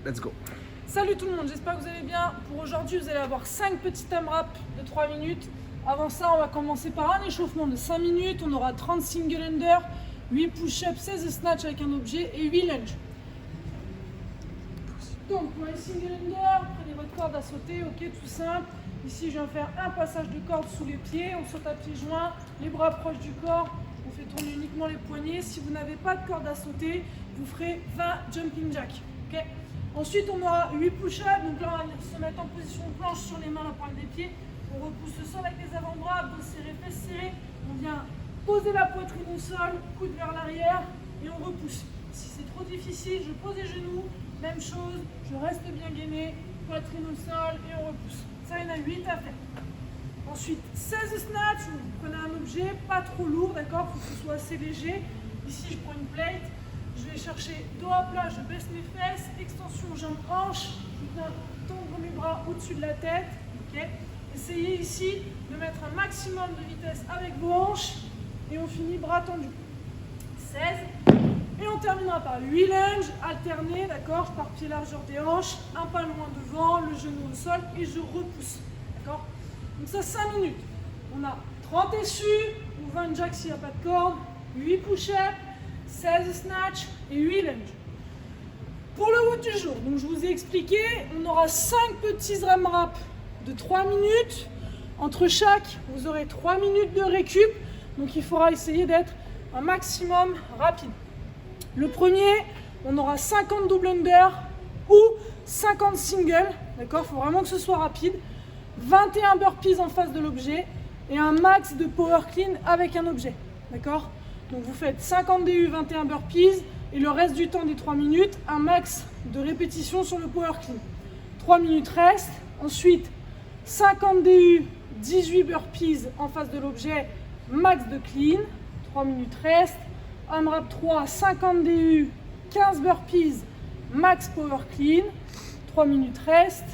let's go. Salut tout le monde, j'espère que vous allez bien. Pour aujourd'hui, vous allez avoir 5 petits AMRAP de 3 minutes. Avant ça, on va commencer par un échauffement de 5 minutes. On aura 30 single under, 8 push-ups, 16 snatch avec un objet et 8 lunges. Donc pour les single under, prenez votre corde à sauter, ok, tout simple. Ici, je viens faire un passage de corde sous les pieds. On saute à pieds joints, les bras proches du corps. On fait tourner uniquement les poignets. Si vous n'avez pas de corde à sauter, vous ferez 20 jumping jack. Okay. Ensuite, on aura 8 push-ups. Donc là, on va se mettre en position planche sur les mains, la pointe des pieds. On repousse le sol avec les avant-bras, dos serré, fesses serrées. On vient poser la poitrine au sol, coude vers l'arrière et on repousse. Si c'est trop difficile, je pose les genoux. Même chose, je reste bien gainé, poitrine au sol et on repousse. Ça, il y en a 8 à faire. Ensuite, 16 snatch, vous prenez un objet, pas trop lourd, d'accord, il faut que ce soit assez léger. Ici, je prends une plate, je vais chercher dos à plat, je baisse mes fesses, extension jambes-hanches, je viens tendre mes bras au-dessus de la tête. Okay. Essayez ici de mettre un maximum de vitesse avec vos hanches et on finit bras tendus. 16. Et on terminera par 8 lunges alternés, d'accord, je pars pied largeur des hanches, un pas loin devant, le genou au sol et je repousse, d'accord. Donc ça 5 minutes. On a 30 essus ou 20 jacks s'il n'y a pas de corde, 8 push-ups, 16 snatch et 8 lunges. Pour le haut du jour, donc je vous ai expliqué, on aura 5 petits AMRAP de 3 minutes. Entre chaque, vous aurez 3 minutes de récup, donc il faudra essayer d'être un maximum rapide. Le premier, on aura 50 double under ou 50 single, d'accord, il faut vraiment que ce soit rapide. 21 burpees en face de l'objet et un max de power clean avec un objet, d'accord. Donc vous faites 50 DU, 21 burpees et le reste du temps des 3 minutes, un max de répétitions sur le power clean. 3 minutes reste, ensuite 50 DU, 18 burpees en face de l'objet, max de clean, 3 minutes reste. AMRAP 3, 50 DU, 15 burpees, max power clean, 3 minutes reste.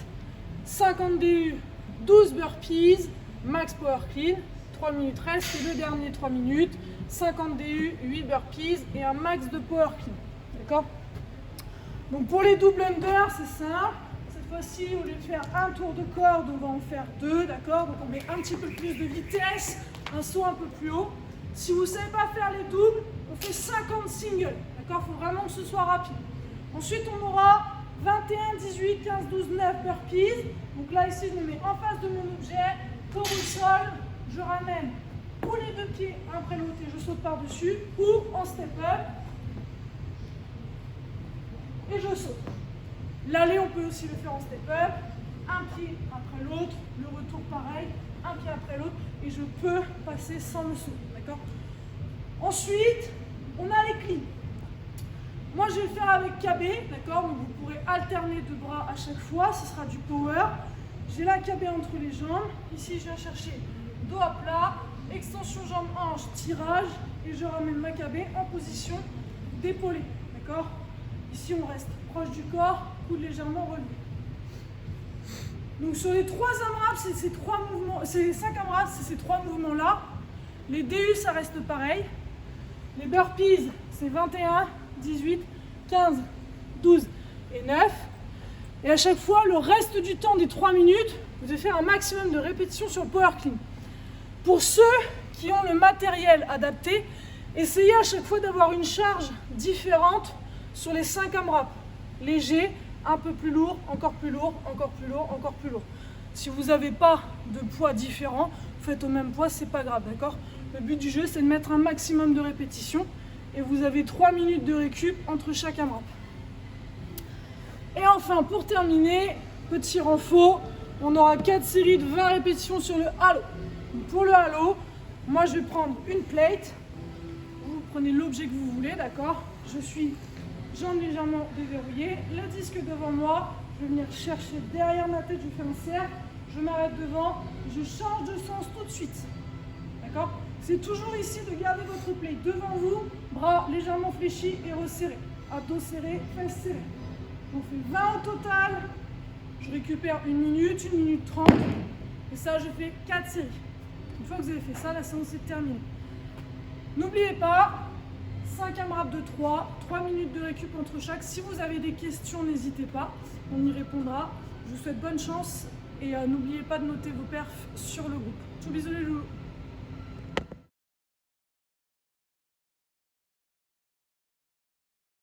50 DU, 12 burpees, max power clean, 3 minutes reste. Et le dernier 3 minutes, 50 DU, 8 burpees et un max de power clean. D'accord? Donc pour les double under, c'est simple. Cette fois-ci, au lieu de faire un tour de corde, on va en faire 2. D'accord? Donc on met un petit peu plus de vitesse, un saut un peu plus haut. Si vous ne savez pas faire les doubles, on fait 50 singles, d'accord? Il faut vraiment que ce soit rapide. Ensuite, on aura 21, 18, 15, 12, 9 burpees. Donc là, ici, je me mets en face de mon objet, corps au sol, je ramène ou les deux pieds un après l'autre et je saute par-dessus, ou en step-up, et je saute. L'aller, on peut aussi le faire en step-up, un pied après l'autre, le retour pareil, un pied après l'autre, et je peux passer sans le saut, d'accord? Ensuite, on a les cleans. Moi, je vais le faire avec KB, d'accord? Donc, vous pourrez alterner deux bras à chaque fois, ce sera du power. J'ai la KB entre les jambes. Ici, je viens chercher dos à plat, extension jambes-hanches, tirage, et je ramène ma KB en position d'épaulé, d'accord? Ici, on reste proche du corps, coude légèrement relevé. Donc, sur les 3 AMRAP, c'est ces 3 mouvements, c'est 5 AMRAP, c'est ces 3 mouvements-là. Les DU, ça reste pareil. Les burpees, c'est 21, 18, 15, 12 et 9. Et à chaque fois, le reste du temps des 3 minutes, vous devez faire un maximum de répétitions sur le power clean. Pour ceux qui ont le matériel adapté, essayez à chaque fois d'avoir une charge différente sur les 5 AMRAP. Léger, un peu plus lourd, encore plus lourd, encore plus lourd, encore plus lourd. Si vous n'avez pas de poids différent, faites au même poids, c'est pas grave, d'accord? Le but du jeu, c'est de mettre un maximum de répétitions et vous avez 3 minutes de récup entre chaque AMRAP. Et enfin, pour terminer, petit renfort, on aura 4 séries de 20 répétitions sur le halo. Donc pour le halo, moi je vais prendre une plate, vous prenez l'objet que vous voulez, d'accord? Je suis jambes légèrement déverrouillées, le disque devant moi, je vais venir chercher derrière ma tête, je fais un cercle, je m'arrête devant, je change de sens tout de suite, d'accord? C'est toujours ici de garder votre plate devant vous, bras légèrement fléchis et resserrés, abdos serrés, fesses serrées. On fait 20 au total, je récupère 1 minute, 1 minute 30, et ça je fais 4 séries. Une fois que vous avez fait ça, la séance est terminée. N'oubliez pas, 5e rap de 3 minutes de récup entre chaque. Si vous avez des questions, n'hésitez pas, on y répondra. Je vous souhaite bonne chance et n'oubliez pas de noter vos perfs sur le groupe. Bisous les loups.